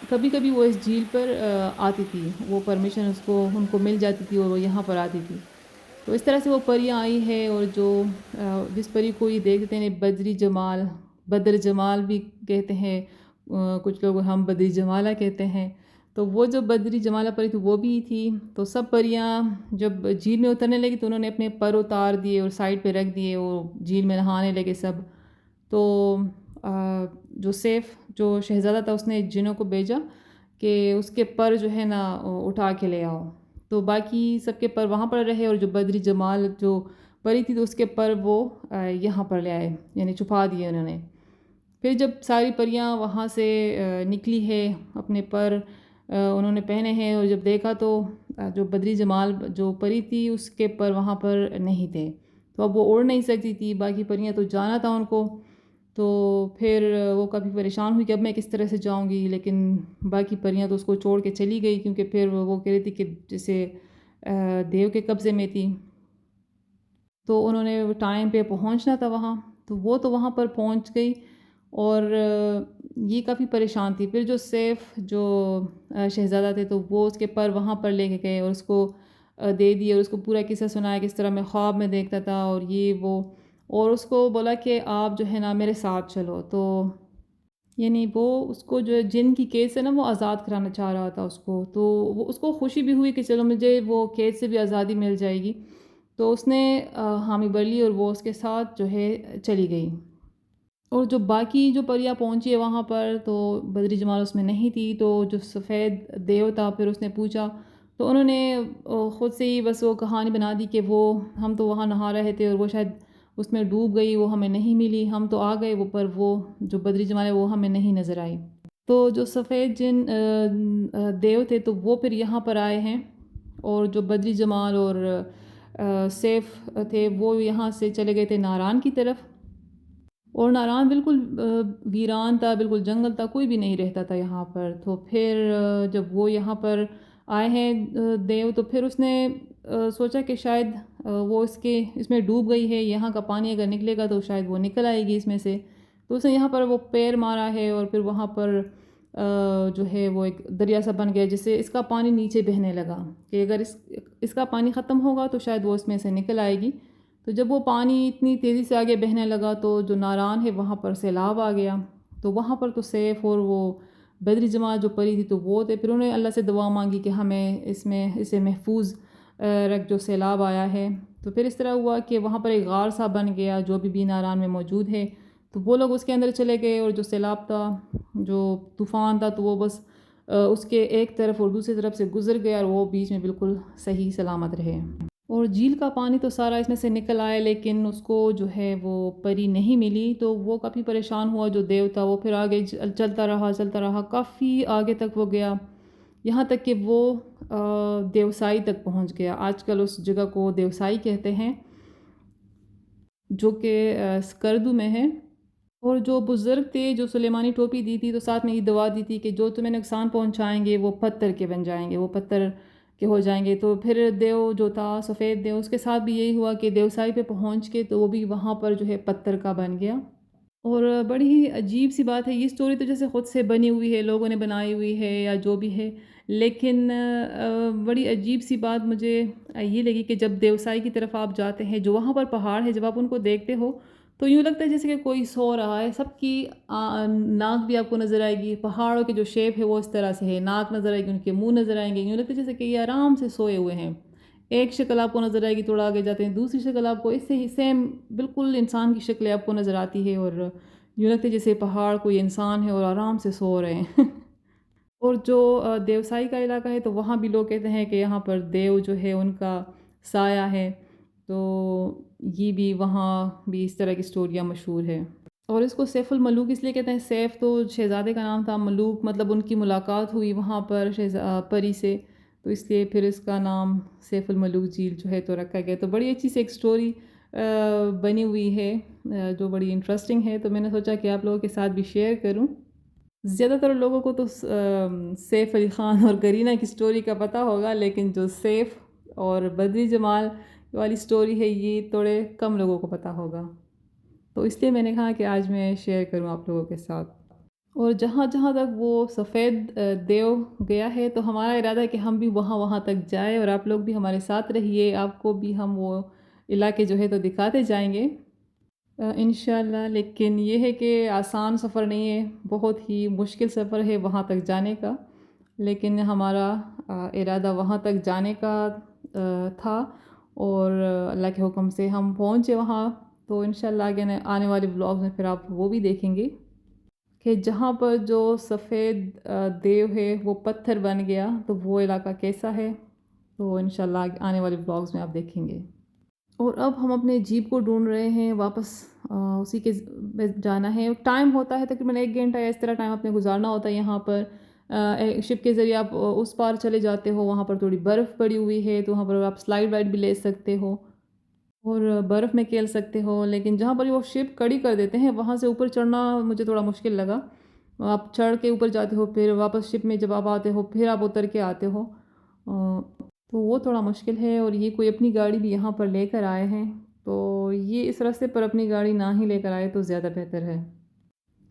کبھی کبھی وہ اس جھیل پر آتی تھی، وہ پرمیشن ان کو مل جاتی تھی اور وہ یہاں پر آتی تھی. تو اس طرح سے وہ پریاں آئی ہے. اور جو جس پری کو یہ دیکھتے ہیں بدری جمال، بدر جمال بھی کہتے ہیں، کچھ لوگ ہم بدری جمالہ کہتے ہیں. تو وہ جو بدری جمالہ پری تھی وہ بھی تھی. تو سب پریاں جب جھیل میں اترنے لگی تو انہوں نے اپنے پر اتار دیے اور سائڈ پہ رکھ دیے، وہ جھیل میں نہانے لگے سب. تو جو سیف جو شہزادہ تھا اس نے جنوں کو بھیجا کہ اس کے پر جو ہے نا اٹھا کے لے آؤ. تو باقی سب کے پر وہاں پر رہے، اور جو بدری جمال جو پری تھی تو اس کے پر وہ یہاں پر لے آئے، یعنی چھپا دیے انہوں نے. پھر جب ساری پریاں وہاں سے نکلی ہے، اپنے پر انہوں نے پہنے ہیں، اور جب دیکھا تو جو بدری جمال جو پری تھی اس کے پر وہاں پر نہیں تھے. تو اب وہ اڑ نہیں سکتی تھی، باقی پریاں تو جانا تھا ان کو. تو پھر وہ کافی پریشان ہوئی کہ اب میں کس طرح سے جاؤں گی، لیکن باقی پریاں تو اس کو چھوڑ کے چلی گئی، کیونکہ پھر وہ کہہ رہی تھی کہ جیسے دیو کے قبضے میں تھی. تو انہوں نے ٹائم پہ پہنچنا تھا وہاں، تو وہ تو وہاں پر پہنچ گئی، اور یہ کافی پریشان تھی. پھر جو سیف جو شہزادہ تھے تو وہ اس کے پر وہاں پر لے کے گئے اور اس کو دے دیے، اور اس کو پورا قصہ سنایا کس طرح میں خواب میں دیکھتا تھا اور یہ وہ. اور اس کو بولا کہ آپ جو ہے نا میرے ساتھ چلو. تو یعنی وہ اس کو جو جن کی قید سے نا وہ آزاد کرانا چاہ رہا تھا اس کو. تو وہ اس کو خوشی بھی ہوئی کہ چلو مجھے وہ قید سے بھی آزادی مل جائے گی. تو اس نے حامی بھر لی اور وہ اس کے ساتھ جو ہے چلی گئی. اور جو باقی جو پریاں پہنچی ہے وہاں پر تو بدری جمال اس میں نہیں تھی. تو جو سفید دیو تھا پھر اس نے پوچھا، تو انہوں نے خود سے ہی بس وہ کہانی بنا دی کہ وہ ہم تو وہاں نہا رہے تھے اور وہ شاید اس میں ڈوب گئی، وہ ہمیں نہیں ملی، ہم تو آ گئے وہ پر وہ جو بدری جمال ہے وہ ہمیں نہیں نظر آئی. تو جو سفید جن دیو تھے تو وہ پھر یہاں پر آئے ہیں، اور جو بدری جمال اور سیف تھے وہ یہاں سے چلے گئے تھے ناران کی طرف. اور ناران بالکل ویران تھا، بالکل جنگل تھا، کوئی بھی نہیں رہتا تھا یہاں پر. تو پھر جب وہ یہاں پر آئے ہیں دیو، تو پھر اس نے سوچا کہ شاید وہ اس میں ڈوب گئی ہے، یہاں کا پانی اگر نکلے گا تو شاید وہ نکل آئے گی اس میں سے. تو اس نے یہاں پر وہ پیر مارا ہے، اور پھر وہاں پر جو ہے وہ ایک دریا سا بن گیا جس سے اس کا پانی نیچے بہنے لگا کہ اگر اس کا پانی ختم ہوگا تو شاید وہ اس میں سے نکل آئے گی. تو جب وہ پانی اتنی تیزی سے آگے بہنے لگا تو جو ناران ہے وہاں پر سیلاب آ گیا. تو وہاں پر تو سیف اور وہ بدری جماعت جو پری تھی تو وہ تھے. پھر انہوں نے اللہ سے دعا مانگی کہ ہمیں اسے محفوظ رکھ جو سیلاب آیا ہے. تو پھر اس طرح ہوا کہ وہاں پر ایک غار سا بن گیا جو بھی ناران میں موجود ہے. تو وہ لوگ اس کے اندر چلے گئے، اور جو سیلاب تھا، جو طوفان تھا، تو وہ بس اس کے ایک طرف اور دوسری طرف سے گزر گیا، اور وہ بیچ میں بالکل صحیح سلامت رہے. اور جھیل کا پانی تو سارا اس میں سے نکل آیا، لیکن اس کو جو ہے وہ پری نہیں ملی. تو وہ کافی پریشان ہوا جو دیو تھا. وہ پھر آگے چلتا رہا، کافی آگے تک وہ گیا، یہاں تک کہ وہ دیوسائی تک پہنچ گیا. آج کل اس جگہ کو دیوسائی کہتے ہیں، جو کہ سکردو میں ہے. اور جو بزرگ تھے جو سلیمانی ٹوپی دی تھی تو ساتھ میں یہ دعا دی تھی کہ جو تمہیں نقصان پہنچائیں گے وہ پتھر کے بن جائیں گے، وہ پتھر کے ہو جائیں گے. تو پھر دیو جو تھا سفید دیو، اس کے ساتھ بھی یہی ہوا کہ دیوسائی پہ پہنچ کے تو وہ بھی وہاں پر جو ہے پتھر کا بن گیا. اور بڑی ہی عجیب سی بات ہے، یہ سٹوری تو جیسے خود سے بنی ہوئی ہے، لوگوں نے بنائی ہوئی ہے یا جو بھی ہے، لیکن بڑی عجیب سی بات مجھے یہ لگی کہ جب دیوسائی کی طرف آپ جاتے ہیں، جو وہاں پر پہاڑ ہے، جب آپ ان کو دیکھتے ہو تو یوں لگتا ہے جیسے کہ کوئی سو رہا ہے. سب کی ناک بھی آپ کو نظر آئے گی، پہاڑوں کے جو شیپ ہے وہ اس طرح سے ہے، ناک نظر آئے گی، ان کے منہ نظر آئیں گے، یوں لگتا ہے جیسے کہ یہ آرام سے سوئے ہوئے ہیں. ایک شکل آپ کو نظر آئے گی، تھوڑا آگے جاتے ہیں دوسری شکل آپ کو اس سے ہی سیم بالکل انسان کی شکلیں آپ کو نظر آتی ہے، اور یوں لگتا ہے جیسے پہاڑ کوئی انسان ہے اور آرام سے سو رہے ہیں. اور جو دیوسائی کا علاقہ ہے تو وہاں بھی لوگ کہتے ہیں کہ یہاں پر دیو جو ہے ان کا سایہ ہے. تو یہ بھی وہاں بھی اس طرح کی سٹوریاں مشہور ہے. اور اس کو سیف الملوک اس لیے کہتے ہیں، سیف تو شہزادے کا نام تھا، ملوک مطلب ان کی ملاقات ہوئی وہاں پر پری سے، تو اس لیے پھر اس کا نام سیف الملوک جھیل جو ہے تو رکھا گیا. تو بڑی اچھی سی ایک سٹوری بنی ہوئی ہے جو بڑی انٹرسٹنگ ہے. تو میں نے سوچا کہ آپ لوگوں کے ساتھ بھی شیئر کروں. زیادہ تر لوگوں کو تو سیف علی خان اور کرینہ کی سٹوری کا پتہ ہوگا، لیکن جو سیف اور بدری جمال والی سٹوری ہے یہ تھوڑے کم لوگوں کو پتہ ہوگا. تو اس لیے میں نے کہا کہ آج میں شیئر کروں آپ لوگوں کے ساتھ. اور جہاں جہاں تک وہ سفید دیو گیا ہے تو ہمارا ارادہ ہے کہ ہم بھی وہاں وہاں تک جائیں، اور آپ لوگ بھی ہمارے ساتھ رہیے، آپ کو بھی ہم وہ علاقے جو ہے تو دکھاتے جائیں گے انشاءاللہ۔ لیکن یہ ہے کہ آسان سفر نہیں ہے، بہت ہی مشکل سفر ہے وہاں تک جانے کا، لیکن ہمارا ارادہ وہاں تک جانے کا تھا، اور اللہ کے حکم سے ہم پہنچے وہاں۔ تو انشاءاللہ آنے والے بلاگز میں پھر آپ وہ بھی دیکھیں گے کہ جہاں پر جو سفید دیو ہے وہ پتھر بن گیا تو وہ علاقہ کیسا ہے، تو انشاءاللہ آنے والے بلاگز میں آپ دیکھیں گے۔ اور اب ہم اپنے جیپ کو ڈھونڈ رہے ہیں، واپس اسی کے میں جانا ہے۔ ٹائم ہوتا ہے تقریباً 1 گھنٹہ یا اس طرح ٹائم اپنے گزارنا ہوتا ہے یہاں پر۔ شپ کے ذریعے آپ اس پار چلے جاتے ہو، وہاں پر تھوڑی برف پڑی ہوئی ہے تو وہاں پر آپ سلائڈ وائڈ بھی لے سکتے ہو اور برف میں کھیل سکتے ہو، لیکن جہاں پر وہ شپ کڑی کر دیتے ہیں وہاں سے اوپر چڑھنا مجھے تھوڑا مشکل لگا۔ آپ چڑھ کے اوپر جاتے ہو، پھر واپس شپ میں جب آپ آتے ہو پھر آپ اتر کے آتے ہو، تو وہ تھوڑا مشکل ہے۔ اور یہ کوئی اپنی گاڑی بھی یہاں پر لے کر آئے ہیں، تو یہ اس راستے پر اپنی گاڑی نہ ہی لے کر آئے تو زیادہ بہتر ہے،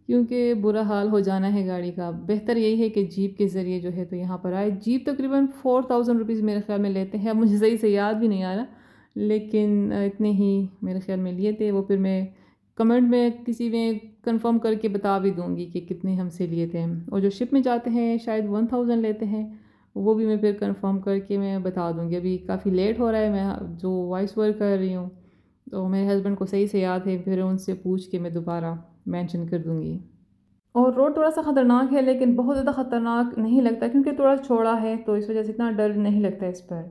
کیونکہ برا حال ہو جانا ہے گاڑی کا۔ بہتر یہی ہے کہ جیپ کے ذریعے جو ہے تو یہاں پر آئے۔ جیپ تقریباً 4000 روپیز میرے خیال میں لیتے ہیں، اب مجھے صحیح سے یاد بھی نہیں آ رہا، لیکن اتنے ہی میرے خیال میں لیے تھے۔ وہ پھر میں کمنٹ میں کسی میں کنفرم کر کے بتا بھی دوں گی کہ کتنے ہم سے لیے تھے۔ اور جو شپ میں جاتے ہیں شاید 1000 لیتے ہیں، وہ بھی میں پھر کنفرم کر کے میں بتا دوں گی۔ ابھی کافی لیٹ ہو رہا ہے، میں جو وائس اوور کر رہی ہوں تو میرے ہسبینڈ کو صحیح سے یاد ہے، پھر ان سے پوچھ کے میں دوبارہ مینشن کر دوں گی۔ اور روڈ تھوڑا سا خطرناک ہے، لیکن بہت زیادہ خطرناک نہیں لگتا کیونکہ تھوڑا چھوڑا ہے، تو اس وجہ سے اتنا ڈر نہیں لگتا اس پر۔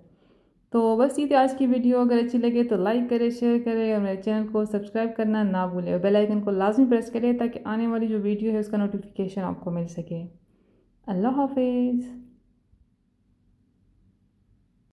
تو بس یہ تھی آج کی ویڈیو، اگر اچھی لگے تو لائک کرے، شیئر کرے، اور میرے چینل کو سبسکرائب کرنا نہ بھولے، اور بیل آئیکن کو لازمی پریس کرے تاکہ آنے والی جو ویڈیو ہے اس کا نوٹیفیکیشن آپ کو مل سکے۔ اللہ حافظ۔